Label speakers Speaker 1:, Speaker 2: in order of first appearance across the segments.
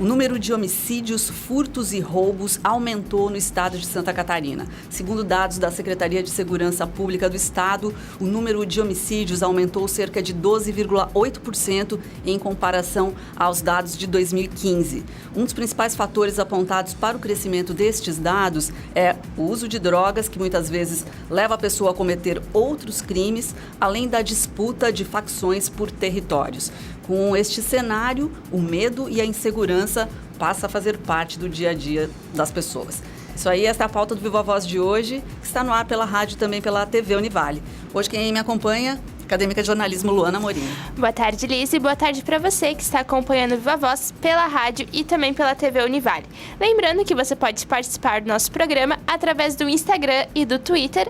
Speaker 1: O número de homicídios, furtos e roubos aumentou no estado de Santa Catarina. Segundo dados da Secretaria de Segurança Pública do Estado, o número de homicídios aumentou cerca de 12,8% em comparação aos dados de 2015. Um dos principais fatores apontados para o crescimento destes dados é o uso de drogas, que muitas vezes leva a pessoa a cometer outros crimes, além da disputa de facções por territórios. Com este cenário, o medo e a insegurança passa a fazer parte do dia a dia das pessoas. Isso aí, essa é a pauta do Viva Voz de hoje, que está no ar pela rádio e também pela TV Univale. Hoje quem me acompanha, acadêmica de jornalismo Luana Amorim.
Speaker 2: Boa tarde, Liz, e boa tarde para você que está acompanhando o Viva Voz pela rádio e também pela TV Univale. Lembrando que você pode participar do nosso programa através do Instagram e do Twitter,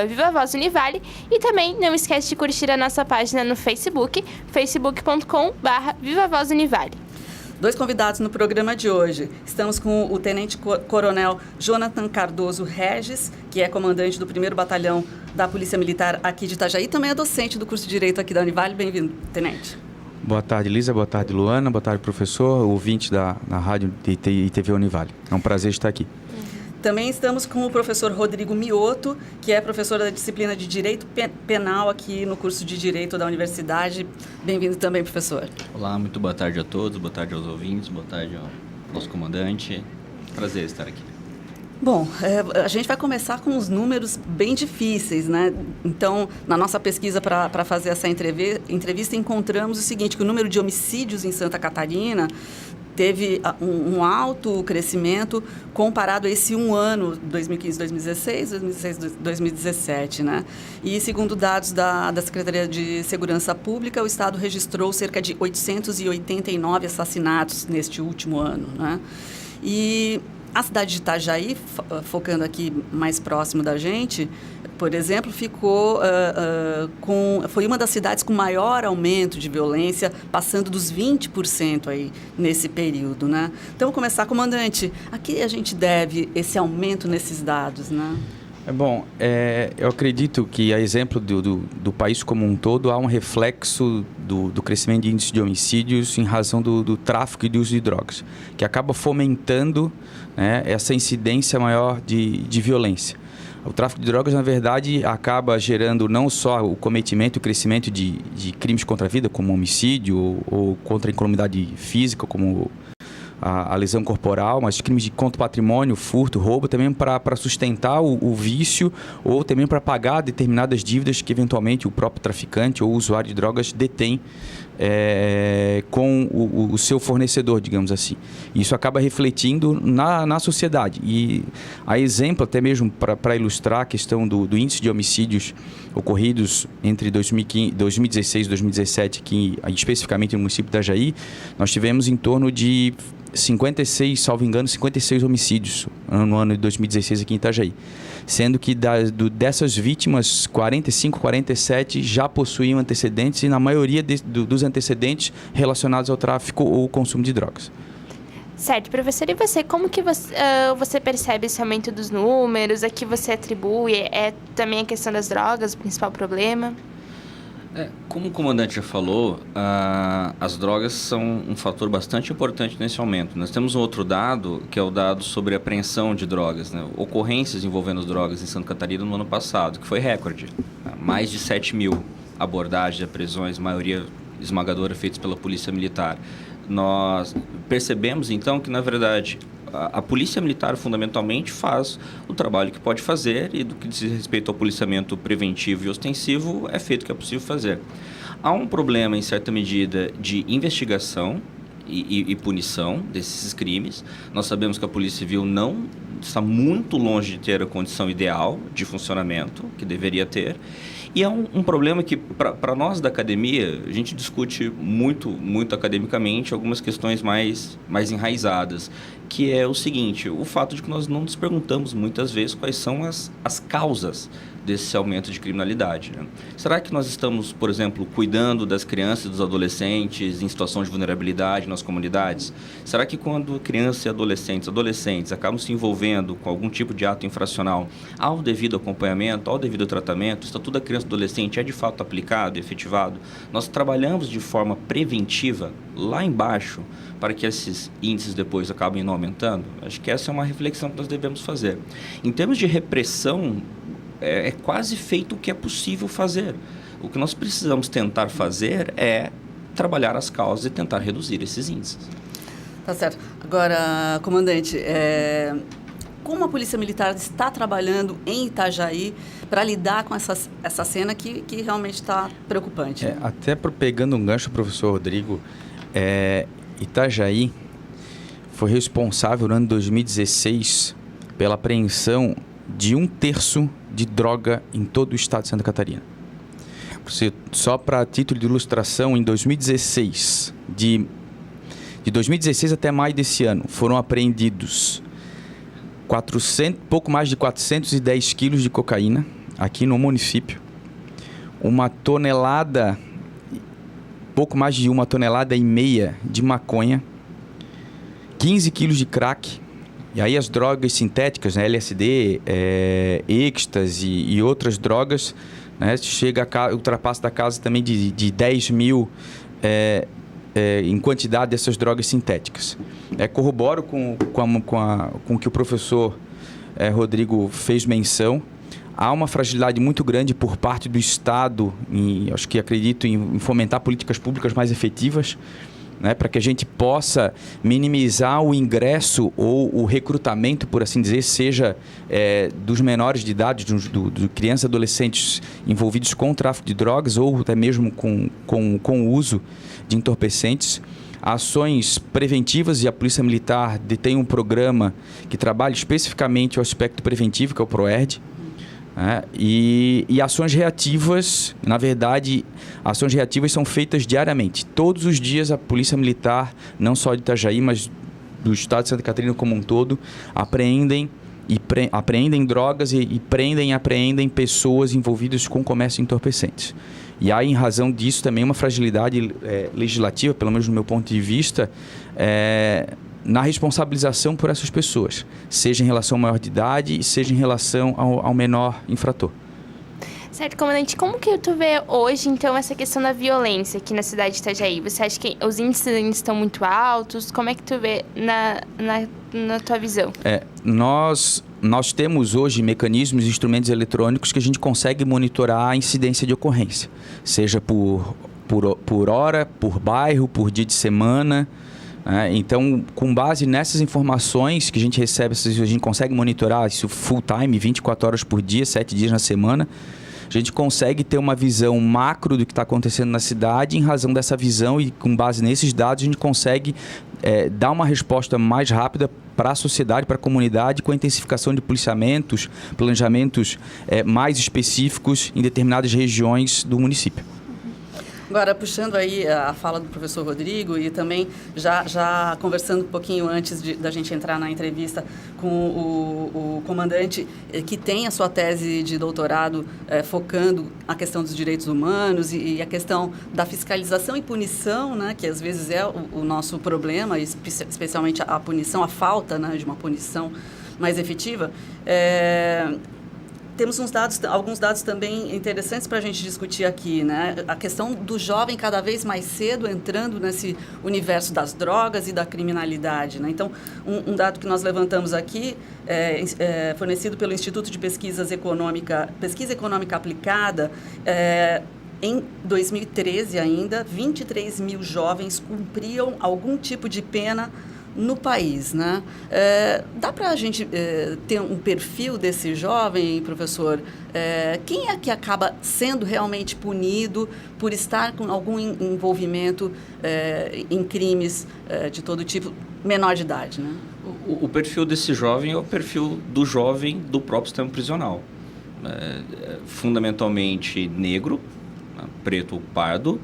Speaker 2: @Viva Voz Univale, e também não esquece de curtir a nossa página no Facebook, facebook.com/Viva Voz Univale.
Speaker 1: Dois convidados no programa de hoje. Estamos com o tenente-coronel Jonathan Cardoso Regis, que é comandante do 1º Batalhão da Polícia Militar aqui de Itajaí, também é docente do curso de Direito aqui da Univale. Bem-vindo, tenente.
Speaker 3: Boa tarde, Lisa. Boa tarde, Luana. Boa tarde, professor, ouvinte da rádio e TV Univale. É um prazer estar aqui.
Speaker 1: Também estamos com o professor Rodrigo Mioto, que é professor da disciplina de Direito Penal aqui no curso de Direito da Universidade. Bem-vindo também, professor.
Speaker 4: Olá, muito boa tarde a todos, boa tarde aos ouvintes, boa tarde ao nosso comandante. Prazer estar aqui.
Speaker 1: Bom, a gente vai começar com os números bem difíceis, né? Então, na nossa pesquisa para fazer essa entrevista, encontramos o seguinte, que o número de homicídios em Santa Catarina teve um alto crescimento comparado a esse um ano, 2015, 2016, 2017, né? E segundo dados da Secretaria de Segurança Pública, o Estado registrou cerca de 889 assassinatos neste último ano, né? E a cidade de Itajaí, focando aqui mais próximo da gente, por exemplo, foi uma das cidades com maior aumento de violência, passando dos 20% aí nesse período, né? Então, vamos começar, comandante. A que a gente deve esse aumento nesses dados, né?
Speaker 3: Eu acredito que, a exemplo do país como um todo, há um reflexo do crescimento de índice de homicídios em razão do tráfico e do uso de drogas, que acaba fomentando, né, essa incidência maior de violência. O tráfico de drogas, na verdade, acaba gerando não só o cometimento e o crescimento de crimes contra a vida, como homicídio ou contra a incolumidade física, como a lesão corporal, mas crimes contra o patrimônio, furto, roubo, também para sustentar o vício ou também para pagar determinadas dívidas que eventualmente o próprio traficante ou o usuário de drogas detém com o seu fornecedor, digamos assim. Isso acaba refletindo na sociedade. E a exemplo, até mesmo para ilustrar a questão do índice de homicídios ocorridos entre 2016 e 2017, aqui, especificamente no município de Itajaí, nós tivemos em torno de 56, salvo engano, 56 homicídios no ano de 2016 aqui em Itajaí. Sendo que dessas vítimas, 45, 47 já possuíam antecedentes e na maioria dos antecedentes relacionados ao tráfico ou consumo de drogas.
Speaker 2: Certo, professor, e você, como que você percebe esse aumento dos números? A que você atribui? É também a questão das drogas o principal problema?
Speaker 4: Como o comandante já falou, as drogas são um fator bastante importante nesse aumento. Nós temos um outro dado, que é o dado sobre apreensão de drogas, né? Ocorrências envolvendo as drogas em Santa Catarina no ano passado, que foi recorde. Mais de 7 mil abordagens, apreensões, maioria esmagadora feitas pela Polícia Militar. Nós percebemos, então, que, na verdade, a Polícia Militar fundamentalmente faz o trabalho que pode fazer e do que diz respeito ao policiamento preventivo e ostensivo é feito o que é possível fazer. Há um problema, em certa medida, de investigação e punição desses crimes. Nós sabemos que a Polícia Civil não está muito longe de ter a condição ideal de funcionamento que deveria ter. E é um problema que, para nós da academia, a gente discute muito academicamente algumas questões mais enraizadas, que é o seguinte: o fato de que nós não nos perguntamos muitas vezes quais são as causas desse aumento de criminalidade, né? Será que nós estamos, por exemplo, cuidando das crianças e dos adolescentes em situação de vulnerabilidade nas comunidades? Será que quando crianças e adolescentes acabam se envolvendo com algum tipo de ato infracional, ao devido acompanhamento, ao devido tratamento, o Estatuto da Criança e do Adolescente é de fato aplicado e efetivado? Nós trabalhamos de forma preventiva lá embaixo para que esses índices depois acabem não aumentando? Acho que essa é uma reflexão que nós devemos fazer. Em termos de repressão, é quase feito o que é possível fazer. O que nós precisamos tentar fazer é trabalhar as causas e tentar reduzir esses índices.
Speaker 1: Tá certo. Agora, comandante, como a Polícia Militar está trabalhando em Itajaí para lidar com essa cena que realmente está preocupante?
Speaker 3: Até pegando um gancho, professor Rodrigo, Itajaí foi responsável no ano 2016 pela apreensão de 1/3 de droga em todo o estado de Santa Catarina. Só para título de ilustração, em 2016, de 2016 até maio desse ano, foram apreendidos pouco mais de 410 quilos de cocaína aqui no município, pouco mais de 1,5 toneladas de maconha, 15 quilos de crack. E aí as drogas sintéticas, né, LSD, êxtase e outras drogas, né, ultrapassa da casa também de 10 mil em quantidade dessas drogas sintéticas. Corroboro com o que o professor Rodrigo fez menção. Há uma fragilidade muito grande por parte do Estado, acredito em fomentar políticas públicas mais efetivas, né, para que a gente possa minimizar o ingresso ou o recrutamento, por assim dizer, seja dos menores de idade, de crianças e adolescentes envolvidos com o tráfico de drogas ou até mesmo com o uso de entorpecentes. Ações preventivas, e a Polícia Militar tem um programa que trabalha especificamente o aspecto preventivo, que é o PROERD. E ações reativas, na verdade, ações reativas são feitas diariamente. Todos os dias a Polícia Militar, não só de Itajaí, mas do estado de Santa Catarina como um todo, apreendem drogas e apreendem pessoas envolvidas com comércio de entorpecentes. E há, em razão disso, também uma fragilidade legislativa, pelo menos no meu ponto de vista, na responsabilização por essas pessoas, seja em relação ao maior de idade, seja em relação ao menor infrator.
Speaker 2: Certo, comandante, como que tu vê hoje, então, essa questão da violência aqui na cidade de Itajaí? Você acha que os índices ainda estão muito altos? Como é que tu vê na tua visão?
Speaker 3: Nós temos hoje mecanismos e instrumentos eletrônicos que a gente consegue monitorar a incidência de ocorrência, seja por hora, por bairro, por dia de semana. Então, com base nessas informações que a gente recebe, a gente consegue monitorar isso full time, 24 horas por dia, 7 dias na semana. A gente consegue ter uma visão macro do que está acontecendo na cidade. Em razão dessa visão e com base nesses dados, a gente consegue dar uma resposta mais rápida para a sociedade, para a comunidade, com a intensificação de policiamentos, planejamentos mais específicos em determinadas regiões do município.
Speaker 1: Agora, puxando aí a fala do professor Rodrigo e também já conversando um pouquinho antes da gente entrar na entrevista com o comandante, que tem a sua tese de doutorado focando a questão dos direitos humanos e a questão da fiscalização e punição, né, que às vezes é o nosso problema, especialmente a punição, a falta, né, de uma punição mais efetiva. Temos alguns dados também interessantes para a gente discutir aqui, né? A questão do jovem cada vez mais cedo entrando nesse universo das drogas e da criminalidade, né? Então, um dado que nós levantamos aqui fornecido pelo Instituto de Pesquisa Econômica Aplicada, em 2013 ainda, 23 mil jovens cumpriam algum tipo de pena no país, né? Dá para a gente ter um perfil desse jovem, professor? Quem é que acaba sendo realmente punido por estar com algum envolvimento em crimes de todo tipo, menor de idade, né?
Speaker 4: O perfil desse jovem é o perfil do jovem do próprio sistema prisional. Fundamentalmente negro, preto ou pardo,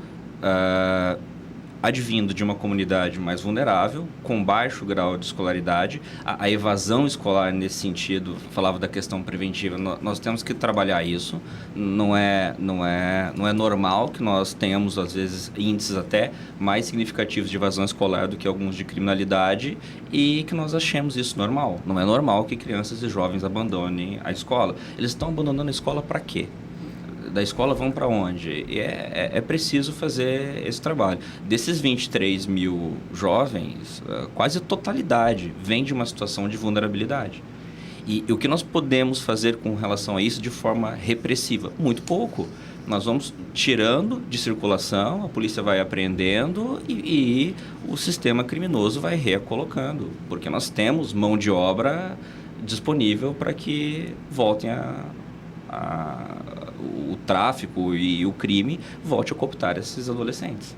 Speaker 4: advindo de uma comunidade mais vulnerável, com baixo grau de escolaridade. A evasão escolar, nesse sentido, falava da questão preventiva, nós temos que trabalhar isso. Não é normal que nós tenhamos, às vezes, índices até mais significativos de evasão escolar do que alguns de criminalidade e que nós achemos isso normal. Não é normal que crianças e jovens abandonem a escola. Eles estão abandonando a escola para quê? Da escola vão para onde? E é preciso fazer esse trabalho. Desses 23 mil jovens, quase a totalidade vem de uma situação de vulnerabilidade. E o que nós podemos fazer com relação a isso de forma repressiva? Muito pouco. Nós vamos tirando de circulação, a polícia vai apreendendo e o sistema criminoso vai recolocando, porque nós temos mão de obra disponível para que voltem o tráfico e o crime volte a cooptar esses adolescentes.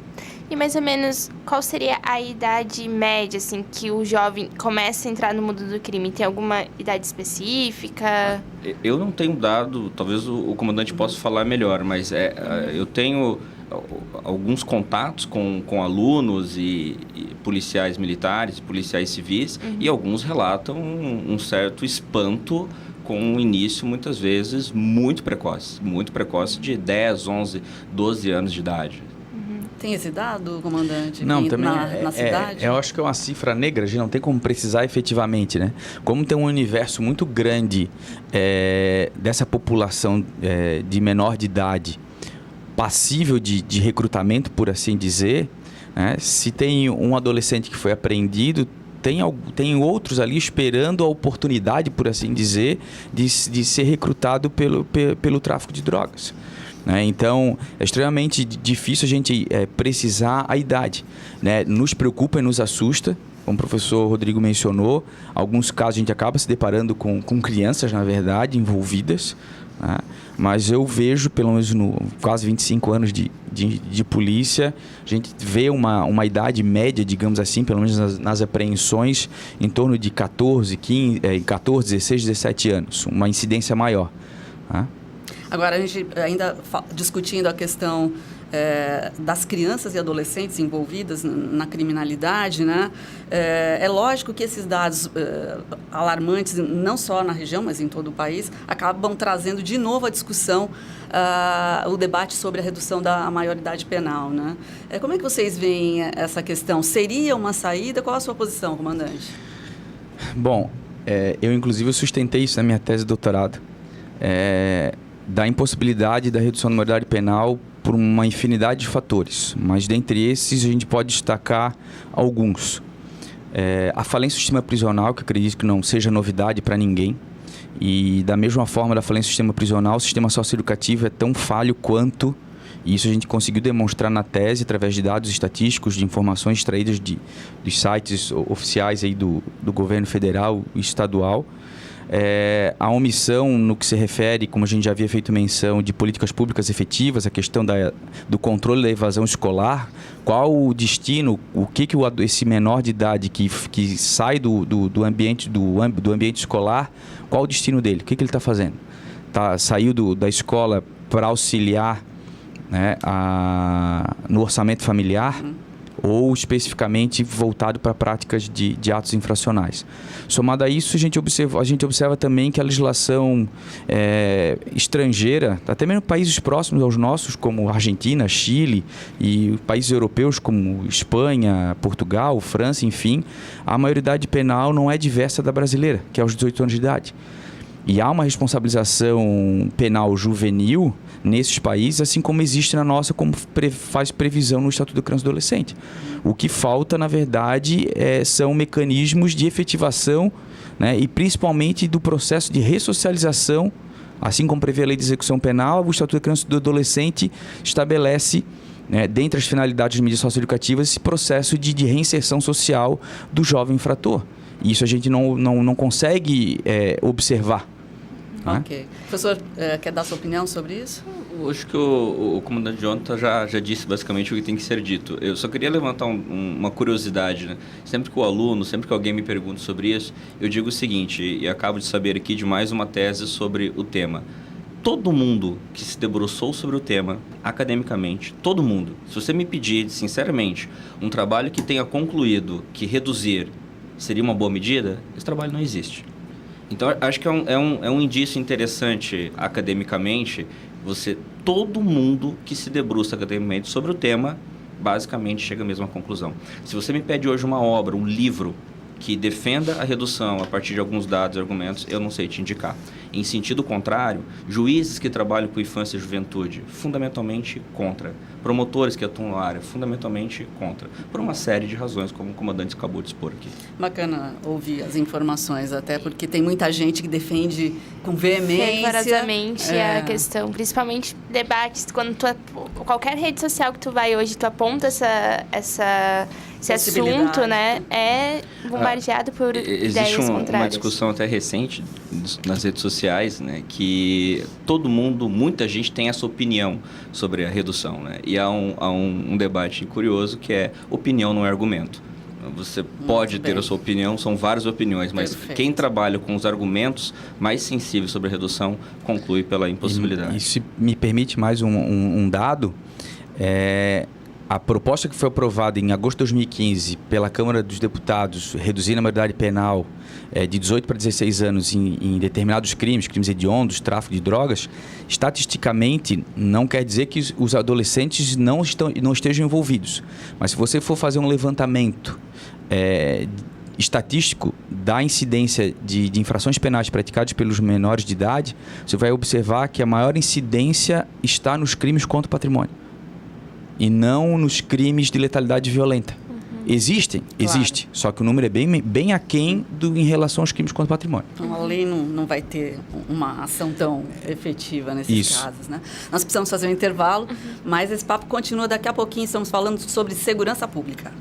Speaker 2: E mais ou menos, qual seria a idade média, assim, que o jovem começa a entrar no mundo do crime? Tem alguma idade específica?
Speaker 4: Eu não tenho dado, talvez o comandante possa falar melhor, mas eu tenho alguns contatos com alunos e policiais militares, policiais civis, e alguns relatam um certo espanto com um início, muitas vezes, muito precoce, de 10, 11, 12 anos de idade.
Speaker 1: Tem esse dado, comandante?
Speaker 3: Não, também
Speaker 1: na cidade?
Speaker 3: eu acho que é uma cifra negra, a gente não tem como precisar efetivamente, né? Como tem um universo muito grande dessa população de menor de idade, passível de recrutamento, por assim dizer, né? Se tem um adolescente que foi apreendido, tem outros ali esperando a oportunidade, por assim dizer, de ser recrutado pelo tráfico de drogas. Né? Então, é extremamente difícil a gente precisar a idade. Né? Nos preocupa e nos assusta, como o professor Rodrigo mencionou. Alguns casos a gente acaba se deparando com crianças, na verdade, envolvidas. Né? Mas eu vejo, pelo menos no quase 25 anos de polícia, a gente vê uma idade média, digamos assim, pelo menos nas apreensões, em torno de 14, 16, 17 anos. Uma incidência maior. Né?
Speaker 1: Agora, a gente ainda discutindo a questão das crianças e adolescentes envolvidas na criminalidade, né? É lógico que esses dados alarmantes, não só na região, mas em todo o país, acabam trazendo de novo a discussão, o debate sobre a redução da maioridade penal, né? Como é que vocês veem essa questão? Seria uma saída? Qual a sua posição, comandante?
Speaker 3: Bom, eu inclusive sustentei isso na minha tese de doutorado. Da impossibilidade da redução da maioridade penal por uma infinidade de fatores, mas dentre esses a gente pode destacar alguns. A falência do sistema prisional, que acredito que não seja novidade para ninguém, e da mesma forma da falência do sistema prisional, o sistema socioeducativo é tão falho quanto, e isso a gente conseguiu demonstrar na tese através de dados estatísticos, de informações extraídas dos sites oficiais aí do governo federal e estadual. A omissão no que se refere, como a gente já havia feito menção, de políticas públicas efetivas, a questão do controle da evasão escolar, qual o destino, o que esse menor de idade que sai do ambiente escolar, qual o destino dele, o que ele está fazendo? Saiu da escola para auxiliar, né, no orçamento familiar, ou especificamente voltado para práticas de atos infracionais. Somado a isso, a gente observa também que a legislação estrangeira, até mesmo países próximos aos nossos, como Argentina, Chile, e países europeus como Espanha, Portugal, França, enfim, a maioridade penal não é diversa da brasileira, que é aos 18 anos de idade. E há uma responsabilização penal juvenil nesses países, assim como existe na nossa, como faz previsão no Estatuto da Criança e do Adolescente. O que falta, na verdade, são mecanismos de efetivação, né, e principalmente do processo de ressocialização, assim como prevê a Lei de Execução Penal. O Estatuto da Criança e do Adolescente estabelece, né, dentre as finalidades das medidas socioeducativas, esse processo de reinserção social do jovem infrator. E isso a gente não consegue observar.
Speaker 1: Ok. Né? Professor, quer dar sua opinião sobre isso?
Speaker 4: Eu acho que o comandante Jonathan já disse basicamente o que tem que ser dito. Eu só queria levantar uma curiosidade, né? Sempre que alguém me pergunta sobre isso, eu digo o seguinte, e acabo de saber aqui de mais uma tese sobre o tema. todo mundo que se debruçou sobre o tema, academicamente, todo mundo, se você me pedir, sinceramente, um trabalho que tenha concluído que reduzir seria uma boa medida, esse trabalho não existe. Então, acho que é um indício interessante academicamente, todo mundo que se debruça academicamente sobre o tema, basicamente chega à mesma conclusão. Se você me pede hoje uma obra, um livro, que defenda a redução a partir de alguns dados e argumentos, eu não sei te indicar. Em sentido contrário, juízes que trabalham com infância e juventude, fundamentalmente contra. Promotores que atuam na área, fundamentalmente contra. Por uma série de razões, como o comandante acabou de expor aqui.
Speaker 1: Bacana ouvir as informações, até porque tem muita gente que defende com veemência.
Speaker 2: Rigorosamente a questão, principalmente debates, quando qualquer rede social que tu vai hoje, tu aponta esse assunto, né, é bombardeado por ideias contrárias. Existe
Speaker 4: uma discussão até recente nas redes sociais, né, que todo mundo, muita gente tem essa opinião sobre a redução, né, e há um debate curioso que é opinião não é argumento. Você pode ter a sua opinião, são várias opiniões, mas quem trabalha com os argumentos mais sensíveis sobre a redução conclui pela impossibilidade.
Speaker 3: E se me permite mais um dado, a proposta que foi aprovada em agosto de 2015 pela Câmara dos Deputados, reduzindo a maioridade penal de 18 para 16 anos em determinados crimes hediondos, tráfico de drogas, estatisticamente não quer dizer que os adolescentes não estejam envolvidos. Mas se você for fazer um levantamento estatístico da incidência de infrações penais praticadas pelos menores de idade, você vai observar que a maior incidência está nos crimes contra o patrimônio e não nos crimes de letalidade violenta. Existe, só que o número é bem aquém em relação aos crimes contra o patrimônio.
Speaker 1: Então, a lei não vai ter uma ação tão efetiva nesses casos, né? Nós precisamos fazer um intervalo, mas esse papo continua daqui a pouquinho. Estamos falando sobre segurança pública.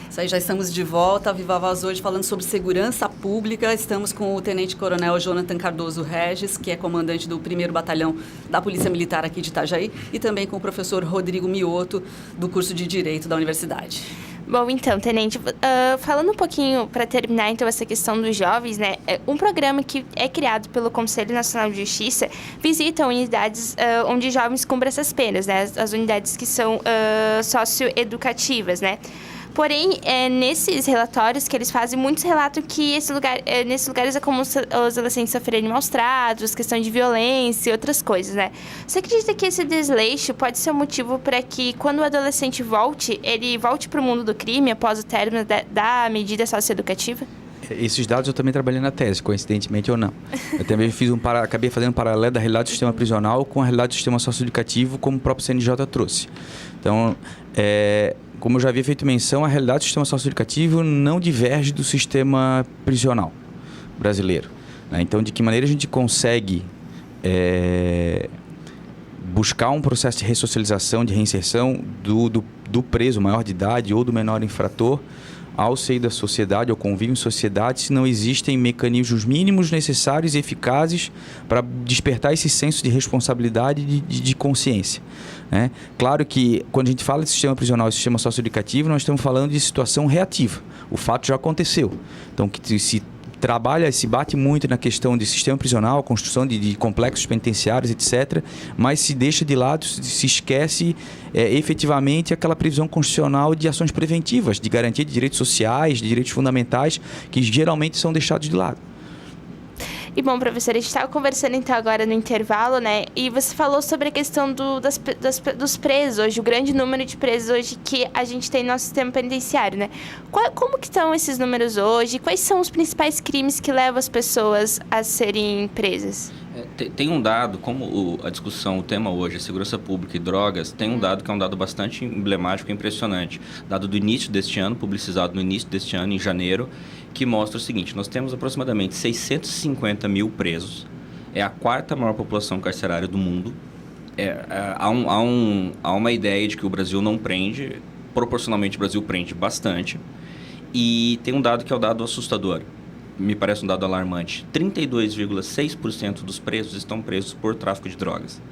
Speaker 1: Isso aí, já estamos de volta, Viva Voz hoje falando sobre segurança pública. Estamos com o Tenente-Coronel Jonathan Cardoso Regis, que é comandante do 1º Batalhão da Polícia Militar aqui de Itajaí, e também com o professor Rodrigo Mioto, do curso de Direito da Universidade.
Speaker 2: Bom, então, Tenente, falando um pouquinho, para terminar, então, essa questão dos jovens, né? Um programa que é criado pelo Conselho Nacional de Justiça visita unidades onde jovens cumprem essas penas, né? As unidades que são socioeducativas, né? Porém, nesses relatórios que eles fazem, muitos relatam que nesses lugares é comum os adolescentes sofrerem maus tratos, questão de violência e outras coisas, né? Você acredita que esse desleixo pode ser um motivo para que, quando o adolescente ele volte para o mundo do crime após o término da medida socioeducativa?
Speaker 3: Esses dados eu também trabalhei na tese, coincidentemente ou não. Eu também acabei fazendo um paralelo da realidade do sistema prisional com a realidade do sistema socioeducativo, como o próprio CNJ trouxe. Então, como eu já havia feito menção, a realidade do sistema socioeducativo não diverge do sistema prisional brasileiro, né? Então, de que maneira a gente consegue buscar um processo de ressocialização, de reinserção do preso maior de idade ou do menor infrator ao seio da sociedade, ao convívio em sociedade, se não existem mecanismos mínimos necessários e eficazes para despertar esse senso de responsabilidade e de consciência, né? Claro que, quando a gente fala de sistema prisional e sistema socioeducativo, nós estamos falando de situação reativa. O fato já aconteceu. Então, que se bate muito na questão de sistema prisional, construção de complexos penitenciários, etc., mas se deixa de lado, se esquece efetivamente aquela previsão constitucional de ações preventivas, de garantia de direitos sociais, de direitos fundamentais, que geralmente são deixados de lado.
Speaker 2: E bom, professor, a gente estava conversando então agora no intervalo, né? E você falou sobre a questão dos presos hoje, o grande número de presos hoje que a gente tem no nosso sistema penitenciário, né? Como que estão esses números hoje? Quais são os principais crimes que levam as pessoas a serem presas?
Speaker 4: Tem um dado, como a discussão, o tema hoje é segurança pública e drogas, tem um dado que é um dado bastante emblemático e impressionante. Dado do início deste ano, publicizado no início deste ano, em janeiro, que mostra o seguinte: nós temos aproximadamente 650 mil presos, é a 4ª maior população carcerária do mundo. Há uma ideia de que o Brasil não prende, proporcionalmente o Brasil prende bastante, e tem um dado que é o dado assustador. Me parece um dado alarmante. 32,6% dos presos estão presos por tráfico de drogas.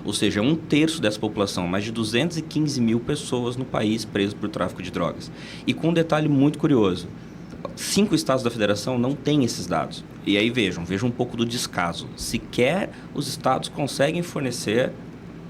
Speaker 4: Ou seja, 1/3 dessa população, mais de 215 mil pessoas no país presas por tráfico de drogas. E com um detalhe muito curioso, 5 estados da federação não têm esses dados. E aí vejam um pouco do descaso. Sequer os estados conseguem fornecer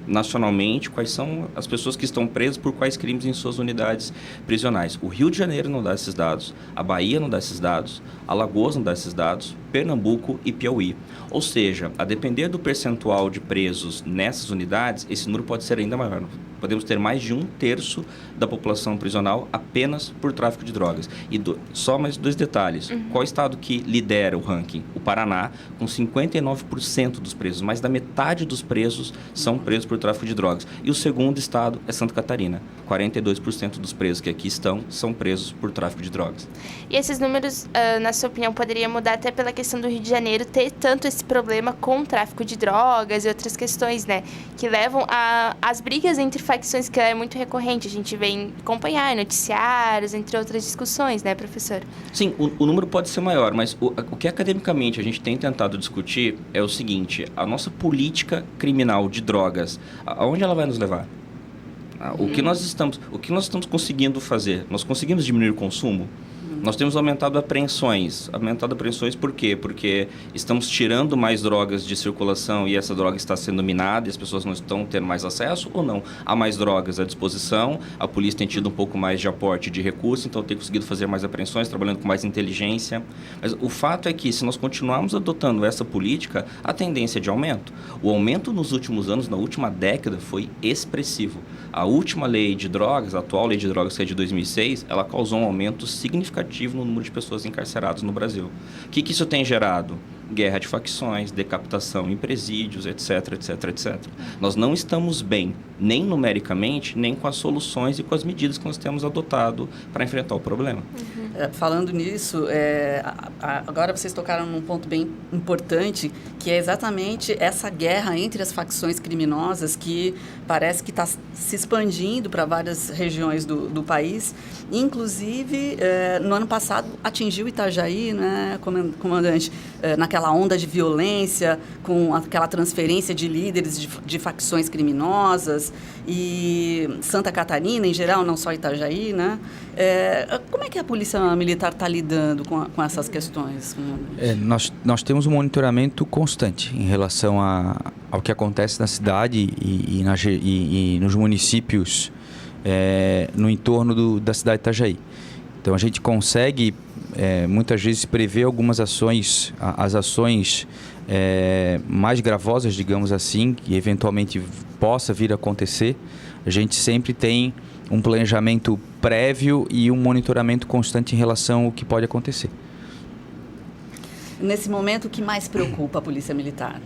Speaker 4: nacionalmente quais são as pessoas que estão presas por quais crimes em suas unidades prisionais. O Rio de Janeiro não dá esses dados, a Bahia não dá esses dados, Alagoas não dá esses dados, Pernambuco e Piauí. Ou seja, a depender do percentual de presos nessas unidades, esse número pode ser ainda maior. Podemos ter mais de 1/3 da população prisional apenas por tráfico de drogas. E só mais 2 detalhes. Qual estado que lidera o ranking? O Paraná, com 59% dos presos. Mais da metade dos presos são presos por tráfico de drogas. E o segundo estado é Santa Catarina. 42% dos presos que aqui estão são presos por tráfico de drogas.
Speaker 2: E esses números, na sua opinião, poderiam mudar até pela questão do Rio de Janeiro ter tanto esse problema com o tráfico de drogas e outras questões, né? Que levam às brigas entre facções, que é muito recorrente. A gente vem acompanhar noticiários, entre outras discussões, né, professor?
Speaker 4: Sim, o número pode ser maior, mas o que academicamente a gente tem tentado discutir é o seguinte: a nossa política criminal de drogas, aonde ela vai nos levar? O que nós estamos conseguindo fazer? Nós conseguimos diminuir o consumo? Nós temos aumentado apreensões. Aumentado apreensões por quê? Porque estamos tirando mais drogas de circulação e essa droga está sendo minada e as pessoas não estão tendo mais acesso ou não? Há mais drogas à disposição, a polícia tem tido um pouco mais de aporte de recursos, então tem conseguido fazer mais apreensões, trabalhando com mais inteligência. Mas o fato é que, se nós continuarmos adotando essa política, a tendência é de aumento. O aumento nos últimos anos, na última década, foi expressivo. A última lei de drogas, a atual lei de drogas, que é de 2006, ela causou um aumento significativo no número de pessoas encarceradas no Brasil. O que isso tem gerado? Guerra de facções, decapitação em presídios, etc, etc, etc. Nós não estamos bem, nem numericamente, nem com as soluções e com as medidas que nós temos adotado para enfrentar o problema.
Speaker 1: Falando nisso, agora vocês tocaram num ponto bem importante, que é exatamente essa guerra entre as facções criminosas que parece que está se expandindo para várias regiões do país. Inclusive, no ano passado, atingiu Itajaí, né, comandante, naquela onda de violência, com aquela transferência de líderes de facções criminosas, e Santa Catarina, em geral, não só Itajaí, né? Como é que a Polícia Militar está lidando com essas questões?
Speaker 3: Nós temos um monitoramento constante em relação ao que acontece na cidade e nos municípios no entorno da cidade de Itajaí. Então, a gente consegue, muitas vezes, prever algumas ações, as ações mais gravosas, digamos assim, que eventualmente possa vir a acontecer. A gente sempre tem um planejamento prévio e um monitoramento constante em relação ao que pode acontecer.
Speaker 1: Nesse momento, o que mais preocupa a Polícia Militar?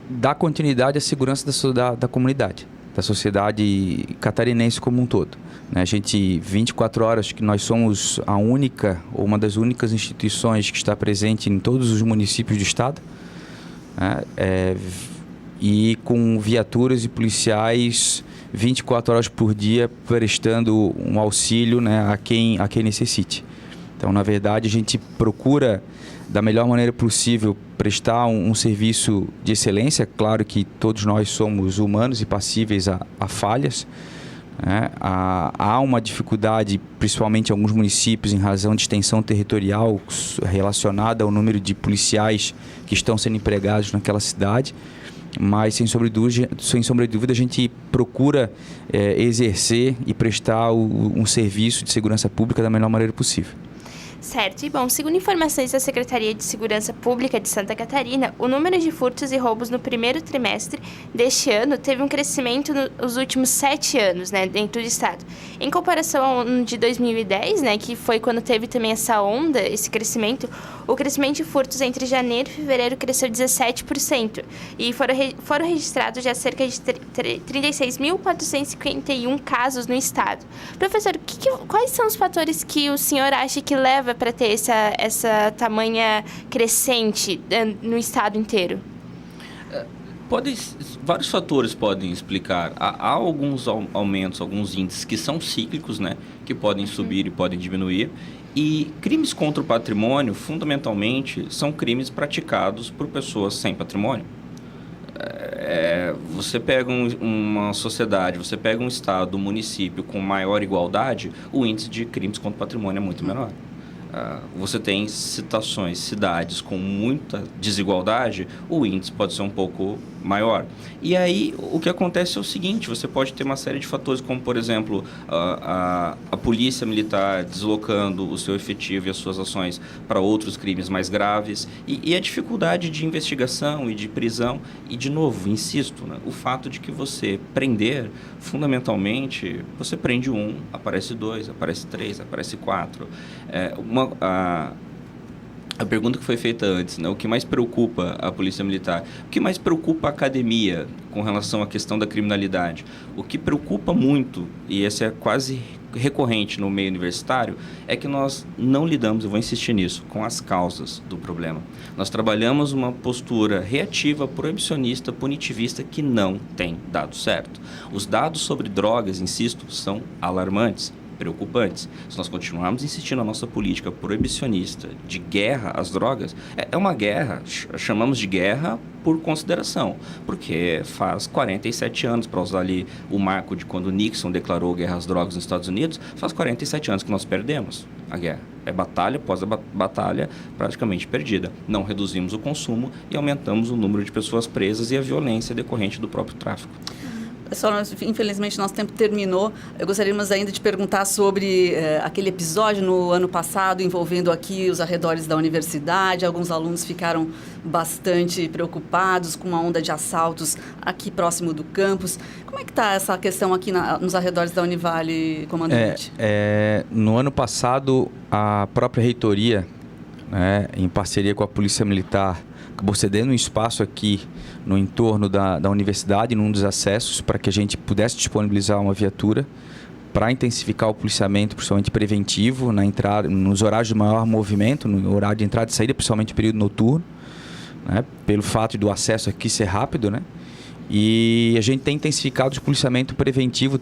Speaker 3: Dar continuidade à segurança da comunidade, da sociedade catarinense como um todo. A gente, 24 horas, que nós somos a única, ou uma das únicas instituições que está presente em todos os municípios do estado, né? E com viaturas e policiais 24 horas por dia prestando um auxílio, né, a quem necessite. Então, na verdade, a gente procura, da melhor maneira possível, prestar um serviço de excelência. Claro que todos nós somos humanos e passíveis a falhas, né? Há uma dificuldade, principalmente em alguns municípios, em razão de extensão territorial relacionada ao número de policiais que estão sendo empregados naquela cidade. Mas, sem sombra de dúvida, a gente procura exercer e prestar um serviço de segurança pública da melhor maneira possível.
Speaker 2: Certo. E, bom, segundo informações da Secretaria de Segurança Pública de Santa Catarina, o número de furtos e roubos no primeiro trimestre deste ano teve um crescimento nos últimos 7 anos, né, dentro do estado. Em comparação ao de 2010, né, que foi quando teve também essa onda, esse crescimento, o crescimento de furtos entre janeiro e fevereiro cresceu 17%. E foram registrados já cerca de 36.451 casos no estado. Professor, quais são os fatores que o senhor acha que leva para ter essa tamanha crescente no estado inteiro?
Speaker 4: Vários fatores podem explicar. Há alguns aumentos, alguns índices que são cíclicos, né, que podem subir e podem diminuir. E crimes contra o patrimônio, fundamentalmente, são crimes praticados por pessoas sem patrimônio. Você pega uma sociedade, você pega um estado, um município com maior igualdade, o índice de crimes contra o patrimônio é muito menor. Você tem cidades com muita desigualdade, o índice pode ser um pouco maior. E aí, o que acontece é o seguinte, você pode ter uma série de fatores, como, por exemplo, a polícia militar deslocando o seu efetivo e as suas ações para outros crimes mais graves, e a dificuldade de investigação e de prisão. E, de novo, insisto, né, o fato de que você prender, fundamentalmente, você prende um, aparece dois, aparece três, aparece quatro. A pergunta que foi feita antes, né? O que mais preocupa a Polícia Militar? O que mais preocupa a academia com relação à questão da criminalidade? O que preocupa muito, e esse é quase recorrente no meio universitário, é que nós não lidamos, eu vou insistir nisso, com as causas do problema. Nós trabalhamos uma postura reativa, proibicionista, punitivista, que não tem dado certo. Os dados sobre drogas, insisto, são alarmantes, preocupantes. Se nós continuarmos insistindo na nossa política proibicionista de guerra às drogas, é uma guerra, chamamos de guerra por consideração, porque faz 47 anos, para usar ali o marco de quando Nixon declarou guerra às drogas nos Estados Unidos, faz 47 anos que nós perdemos a guerra. É batalha após batalha praticamente perdida. Não reduzimos o consumo e aumentamos o número de pessoas presas e a violência decorrente do próprio tráfico.
Speaker 1: Pessoal, infelizmente nosso tempo terminou. Gostaríamos ainda de perguntar sobre aquele episódio no ano passado envolvendo aqui os arredores da universidade. Alguns alunos ficaram bastante preocupados com uma onda de assaltos aqui próximo do campus. Como é que está essa questão aqui nos arredores da Univale, comandante?
Speaker 3: No ano passado, a própria reitoria, né, em parceria com a Polícia Militar, acabou cedendo um espaço aqui no entorno da universidade, num dos acessos, para que a gente pudesse disponibilizar uma viatura para intensificar o policiamento, principalmente preventivo, nos horários de maior movimento, no horário de entrada e saída, principalmente no período noturno, né, pelo fato do acesso aqui ser rápido, né? E a gente tem intensificado o policiamento preventivo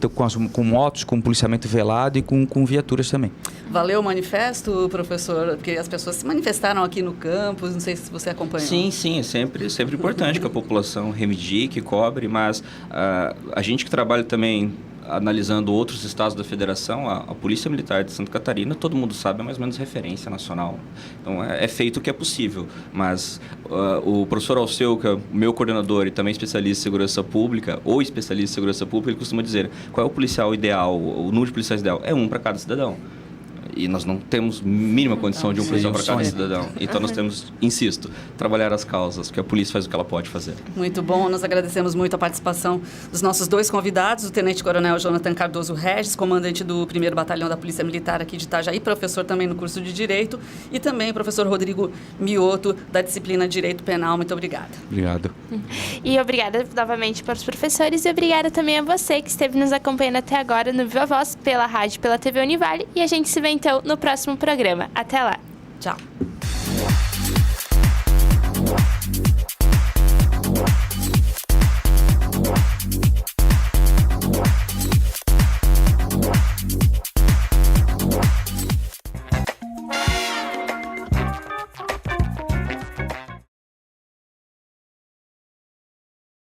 Speaker 3: com motos, com policiamento velado e com viaturas também.
Speaker 1: Valeu o manifesto, professor? Porque as pessoas se manifestaram aqui no campus, não sei se você acompanhou.
Speaker 4: Sim, é sempre importante que a população reivindique, cobre, mas a gente que trabalha também analisando outros estados da federação, a Polícia Militar de Santa Catarina, todo mundo sabe, é mais ou menos referência nacional. Então, é feito o que é possível. Mas o professor Alceu, que é o meu coordenador e também especialista em segurança pública, ou especialista em segurança pública, ele costuma dizer qual é o policial ideal, o número de policiais ideal. É um para cada cidadão. E nós não temos mínima condição de um policial para cada cidadão. Então, nós temos, insisto, trabalhar as causas, porque a polícia faz o que ela pode fazer.
Speaker 1: Muito bom. Nós agradecemos muito a participação dos nossos dois convidados, o Tenente-Coronel Jonathan Cardoso Regis, comandante do 1º Batalhão da Polícia Militar aqui de Itajaí, professor também no curso de Direito, e também o professor Rodrigo Mioto, da disciplina Direito Penal. Muito obrigada.
Speaker 3: Obrigado.
Speaker 2: E obrigada novamente para os professores e obrigada também a você que esteve nos acompanhando até agora no Viva Voz, pela rádio, pela TV Univale, e a gente se vê então no próximo programa. Até lá.
Speaker 1: Tchau.